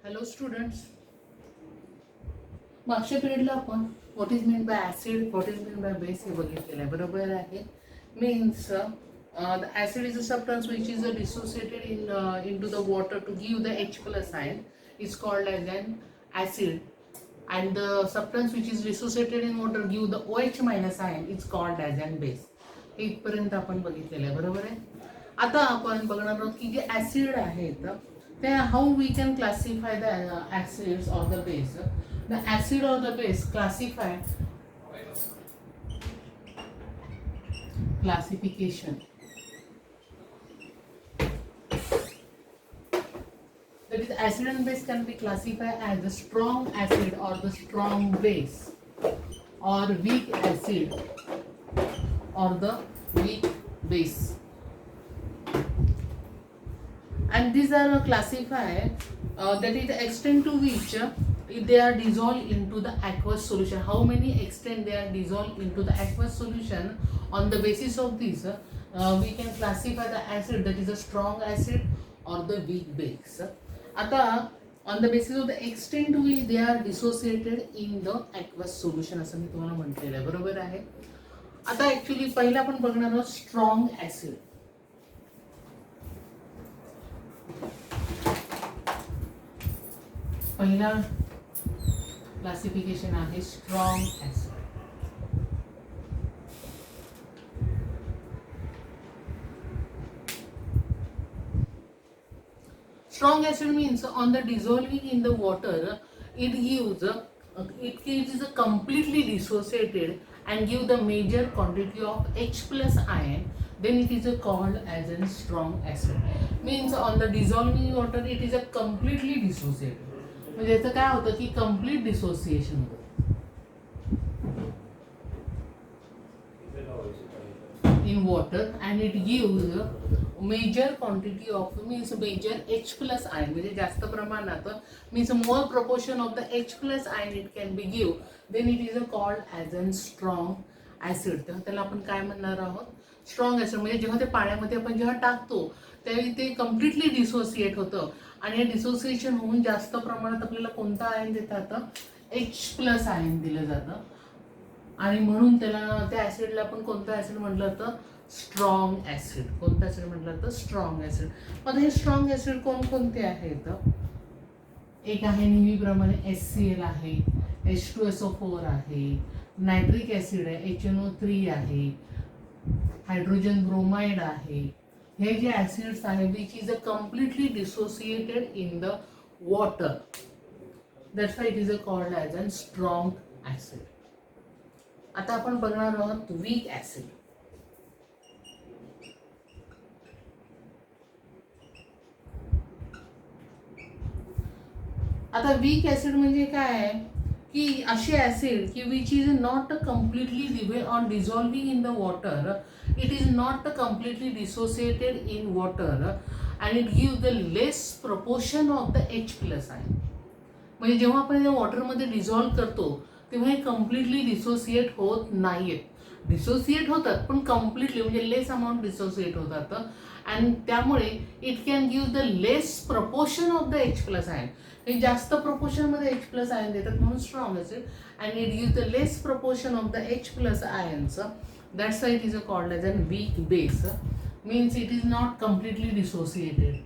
Hello students, मागच्या पिरियडला आपण what is mean by acid, what is mean by base हे बघितलेलं आहे. बरोबर आहे. Means the acid is a substance which is dissociated into the water to give the H plus ion is called as an acid, and the substance which is dissociated in water give the OH minus ion is called as an base. हे इथपर्यंत आपण बघितलेलं आहे. बरोबर आहे. आता आपण बघणार आहोत की जे ॲसिड आहेत ते how we can classify the acids or the base. The acid or the base classification. That is, acid and base can be classified as the strong acid or the strong base, or weak acid or the weak base. And these are classified that is the extent to which they are dissolved into the aqueous solution. How many extent they are dissolved into the aqueous solution? On the basis of this, we can classify the acid that is a strong acid or the weak base. आता on the basis of the extent to which they are dissociated in the aqueous solution असं मी तुम्हाला म्हटलेलं आहे. बरोबर आहे. आता actually पहिला आपण बघणार आहोत स्ट्रॉंग ऍसिड. पहिला क्लासिफिकेशन आहे strong acid. Strong acid means on the dissolving in the water, it is completely dissociated and give the major quantity of H plus ion. Then it is called as a strong acid. Means on the dissolving water, it is a completely dissociated. म्हणजे याचं काय होतं की complete dissociation होतं in water, and it gives major quantity of means major H plus ion, म्हणजे जास्त प्रमाणात means more proportion of the H plus ion it can be give, then it is called as a strong acid. तर त्याला आपण काय म्हणणार आहोत strong acid. म्हणजे जेव्हा ते पाण्यामध्ये आपण जेव्हा टाकतो त्यावेळी ते कम्प्लिटली डिसोसिएट होतं आणि हे डिसोसिएशन होऊन जास्त प्रमाणात आपल्याला कोणतं आयन देतात H प्लस आयन दिलं जातं आणि म्हणून त्याला त्या ऍसिडला आपण कोणतं ऍसिड म्हटलं जातं स्ट्रॉंग ऍसिड. कोणतं ऍसिड म्हटलं जातं स्ट्रॉंग ऍसिड. मग हे स्ट्रॉंग ऍसिड कोणकोणते आहेत? एक आहे नेहमीप्रमाणे HCl आहे, H2SO4 आहे, नायट्रिक ऍसिड आहे, HNO3 आहे, हायड्रोजन ब्रोमाइड आहे. हे जे ऍसिड्स आहे which is completely dissociated in the water, that's why it is called as a strong acid. आता आपण बघणार आहोत वीक ऍसिड. आता वीक ऍसिड म्हणजे काय की असे ऍसिड की which is not completely on dissolving in the water, it is not completely dissociated in water and it give the less proportion of the H plus ion. म्हणजे जेव्हा आपण वॉटरमध्ये dissolve करतो तेव्हा हे कम्प्लिटली डिसोसिएट होत नाहीत. Dissociate होतात पण कम्प्लिटली म्हणजे लेस अमाऊंट डिसोसिएट होतात आणि त्यामुळे it can give the less proportion of the H plus ion. हे जास्त प्रपोर्शनमध्ये H प्लस आयन देतात म्हणून strong acid, and it give the less proportion of the H plus ions, that's why it is called as a weak base. Means it is not completely dissociated.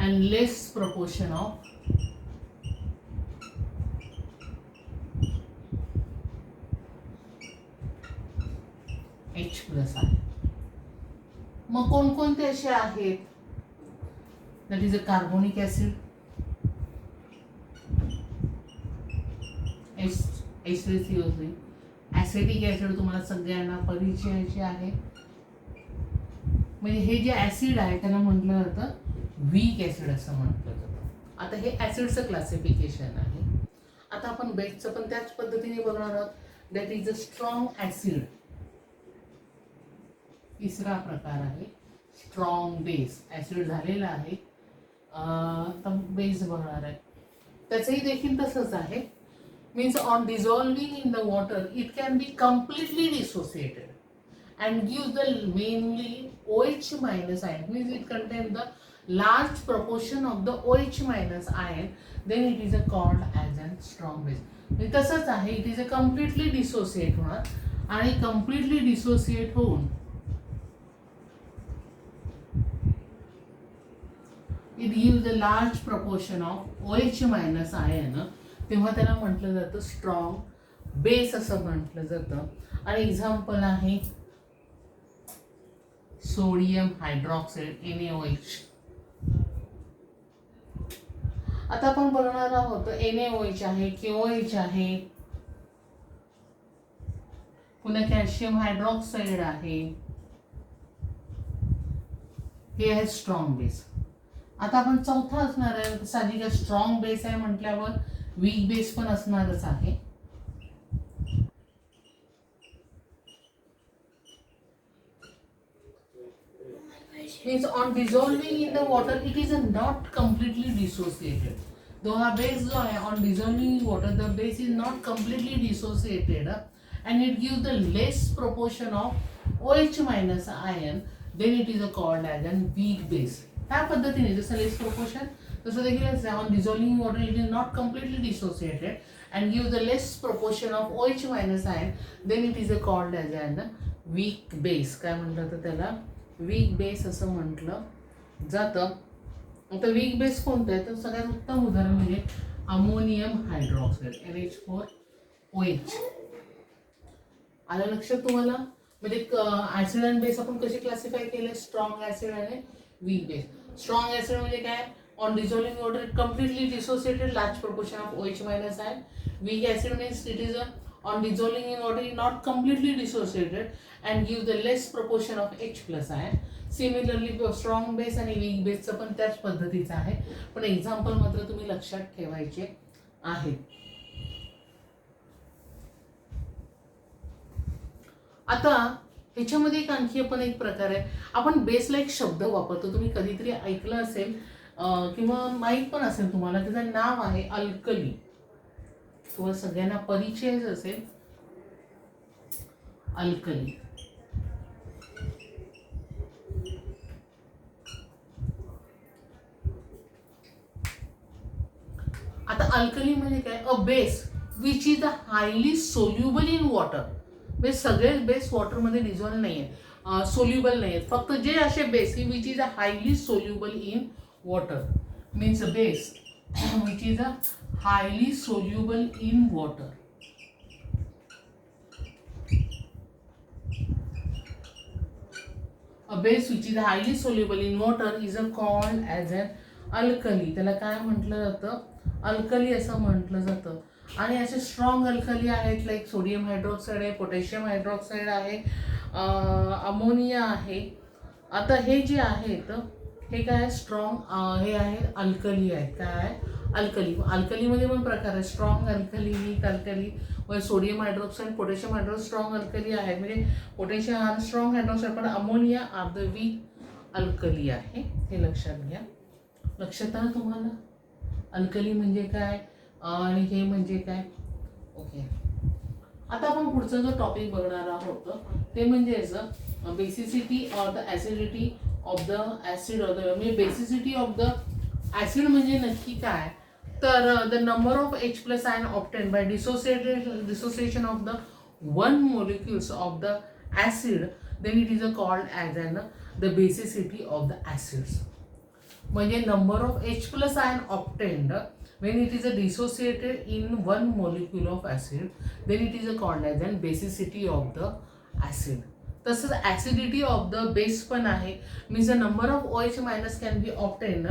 And less proportion of H plus ion. मग कोणकोणते असे आहेत? That is a carbonic acid, H3CO3. Acidic acid तुम्हाला सगळ्यांना परिचयाचे आहे. म्हणजे हे जे ऍसिड आहे त्याला म्हटलं जातं वीक ऍसिड असं म्हटलं जातं. आता हे ऍसिडचं क्लासिफिकेशन आहे. आता आपण बेसचं पण त्याच पद्धतीने बघणार आहोत. That is a strong acid. तिसरा प्रकार आहे स्ट्रॉंग बेस. ऍसिड झालेला आहे तर बेस बघणार आहे. त्याचंही देखील तसंच आहे. Means on dissolving in the water it can be completely dissociated. and gives the mainly OH minus ion, means it contains the large proportion of the OH minus ion, then it is called as a strong base. म्हणजे तसंच आहे, it is a completely dissociate होणार आणि completely dissociate होऊन it gives a large proportion of OH minus ion, तेव्हा त्याला म्हटलं जातं स्ट्रॉंग बेस असं म्हटलं जातं. आणि एक्झाम्पल आहे सोडियम हायड्रॉक्साईड NaOH. आता आपण बघणार आहोत NaOH आहे, KOH आहे, पुन्हा कॅल्शियम हायड्रॉक्साईड आहे, हे आहे स्ट्रॉंग बेस. आता आपण चौथा असणार आहे साधी स्ट्रॉंग बेस आहे म्हटल्यावर वीक बेस पण असणारच आहे. Means on dissolving in the water it is not completely dissociated. Though हा base जो आहे on dissolving in water the base is not completely dissociated and it gives the less proportion of OH minus ion, then it is called as a weak base. ह्या पद्धतीने जसं लेस proportion तसं देखील on dissolving in water it is not completely dissociated and gives the less proportion of OH minus ion, then it is called as a weak base. काय म्हणतात त्याला weak base असं म्हटलं जातं. आता वीक बेस कोणतं आहे तर सगळ्यात उत्तम उदाहरण म्हणजे अमोनियम हायड्रॉक्साईड NH4OH. आलं लक्षात तुम्हाला? म्हणजे ऍसिड अँड बेस आपण कसे क्लासिफाय केले, स्ट्रॉंग ऍसिड आणि वीक बेस. स्ट्रॉंग ऍसिड म्हणजे काय, on dissolving water completely dissociated large proportion of OH minus ion. Weak acid means it is on dissolving in water is not completely dissociated and give the less proportion of H plus ion. Similarly strong base आणि weak base चं पण त्याच पद्धतीचं आहे, पण example मात्र तुम्ही लक्षात ठेवायचे आहे. आता ह्याच्यामध्ये एक आणखी पण एक प्रकार आहे, आपण बेसला एक शब्द वापरतो, तुम्ही कधीतरी ऐकलं असेल किंवा माहीत पण असेल तुम्हाला, त्याचं नाव आहे अल्कली. किंवा सगळ्यांना परिचयच असेल अल्कली. आता अल्कली म्हणजे काय, a base which is highly soluble in water. म्हणजे सगळे बेस वॉटरमध्ये डिझॉल्व नाही आहेत, सोल्युबल नाही आहेत, फक्त जे असे base which is highly soluble in water means base which is highly soluble in water. A base which is highly soluble in water is called as an alkali. त्याला काय म्हटलं जातं, अल्कली असं म्हटलं जातं. आणि असे स्ट्रॉंग अल्कली आहेत लाईक सोडियम हायड्रॉक्साईड आहे, पोटॅशियम हायड्रॉक्साईड आहे, अमोनिया आहे. आता हे जे आहेत हे काय स्ट्रॉंग हे आहे अल्कली आहेत. काय अल्कली, अल्कलीमध्ये पण प्रकार आहे, स्ट्रॉंग अल्कली, वीक अल्कली. व sodium hydroxide, potassium hydroxide strong alkali आहेत, म्हणजे पोटॅशियम हा स्ट्रॉंग हायड्रॉक्साईड, पण ammonia are the weak alkali आहे. हे लक्षात घ्या. लक्षात आलं तुम्हाला अल्कली म्हणजे काय आणि हे म्हणजे काय? ओके. आता आपण पुढचा जो टॉपिक बघणार आहोत ते म्हणजे basicity or the acidity of the acid or the, म्हणजे बेसिसिटी ऑफ द ऍसिड म्हणजे नक्की काय, तर the number of H plus ion obtained by dissociation of the one molecules of the acid, then it is called as the basicity of the acids. म्हणजे number of H plus ion obtained when it is dissociated in one molecule of acid, then it is called as basicity of the acid. तसंच acidity of the base पण आहे, means the number of OH minus can be obtained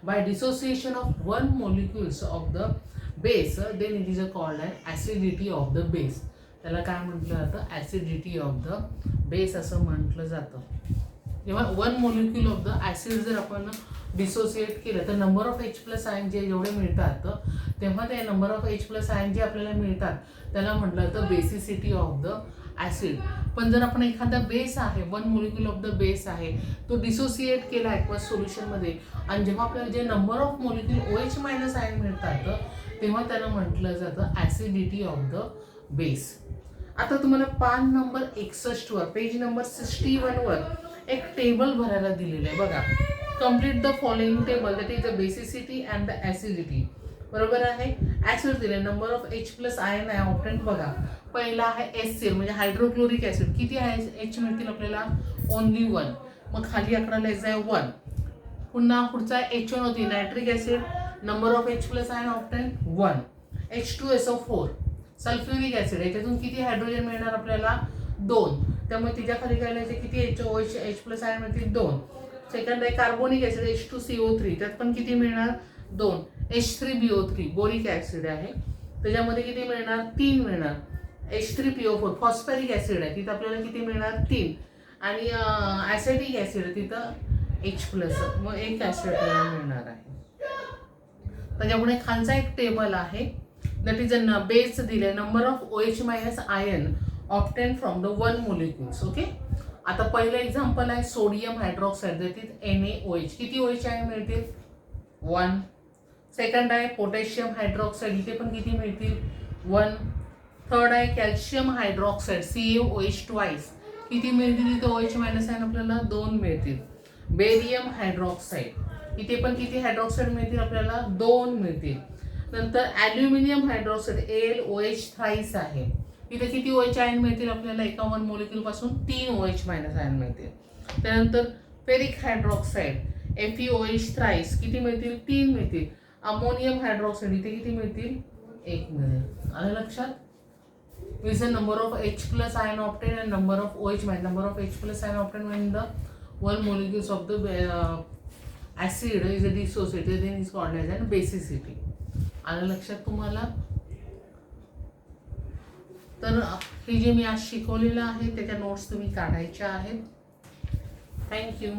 by dissociation of one molecules of the base, then it is called acidity of the base. त्याला काय म्हटलं जातं, acidity of the base असं म्हटलं जातं. जेव्हा one molecule of the acid जर आपण डिसोसिएट केलं तर number of H plus ion जे जेवढे मिळतात तेव्हा ते number of H plus ion जे आपल्याला मिळतात त्याला म्हटलं जातं बेसिसिटी ऑफ द ऍसिड. पण जर आपण एखादा बेस आहे, one molecule of the base आहे, तो डिसोसिएट केला ॲक्वस सोल्युशनमध्ये आणि जेव्हा आपल्याला जे number of molecule OH minus ion मिळतात तेव्हा त्याला म्हटलं जातं ऍसिडिटी ऑफ द बेस. आता तुम्हाला पान नंबर 61 वर, पेज नंबर 61 वर एक टेबल भरायला दिलेलं आहे बघा. Complete the following table, that is the basicity and the acidity. बरोबर आहे. ऍसिड दिले, number of H plus ion आहे ऑप्टेंट बघा. पहिला आहे HCl म्हणजे हायड्रोक्लोरिक ऍसिड. किती आहे H मिळतील आपल्याला? ओनली 1. मग खाली आकडा लिहायचा आहे 1. पुन्हा पुढचा H1 होती nitric acid, number of H plus ion ऑप्टेंट 1. H2SO4 sulphuric acid, याच्यातून किती हायड्रोजन मिळणार आपल्याला? 2. त्यामुळे तिच्या खाली काय लिहायचं? किती H प्लस आयन मिळतील? 2. सेकंड आहे कार्बोनिक ऍसिड H2CO3, त्यात पण किती मिळणार? 2. H3BO3 बोरिक ऍसिड आहे, त्याच्यामध्ये किती मिळणार? 3 मिळणार. H3PO4 फॉस्फरिक ऍसिड आहे, तिथं आपल्याला किती मिळणार? 3. आणि ऍसिडिक ऍसिड आहे तिथं H प्लस, मग 1 ऍसिड आपल्याला मिळणार आहे. त्याच्यामुळे खालचा एक टेबल आहे, दॅट इज अ बेस दिले, number of OH minus ion obtain from the 1 molecules. Okay. आता पहिलं एक्झाम्पल आहे sodium hydroxide, that is NaOH. किती OH आयन मिळतील? 1. सेकंड आहे पोटॅशियम हायड्रॉक्साईड, इथे पण किती मिळतील? 1. थर्ड आहे कॅल्शियम हायड्रॉक्साईड CaOH ट्वाइस, किती मिळतील? इथे OH मायनस आयन आपल्याला 2 मिळतील. बेरियम हायड्रॉक्साईड, इथे पण किती हायड्रॉक्साईड मिळतील आपल्याला? 2 मिळतील. नंतर ॲल्युमिनियम हायड्रॉक्साईड AlOH थ्राईस आहे, इथे किती OH आयन मिळतील आपल्याला? एका 1 मोलिक्युल पासून 3 OH मायनस आयन मिळतील. त्यानंतर फेरिक हायड्रॉक्साईड FeOH थ्राईस, किती मिळतील? 3 मिळतील. अमोनियम हायड्रॉक्साईड, इथे किती मिळतील? 1 मिळेल. आलं लक्षात? is the number of H plus ion obtained and number of OH minus number of H plus ion obtained when the 1 molecules of the acid is dissociated, then is called as an basicity. आलं लक्षात तुम्हाला? तर हे जे मी आज शिकवलेलं आहे त्याच्या नोट्स तुम्ही काढायच्या आहेत. थँक्यू.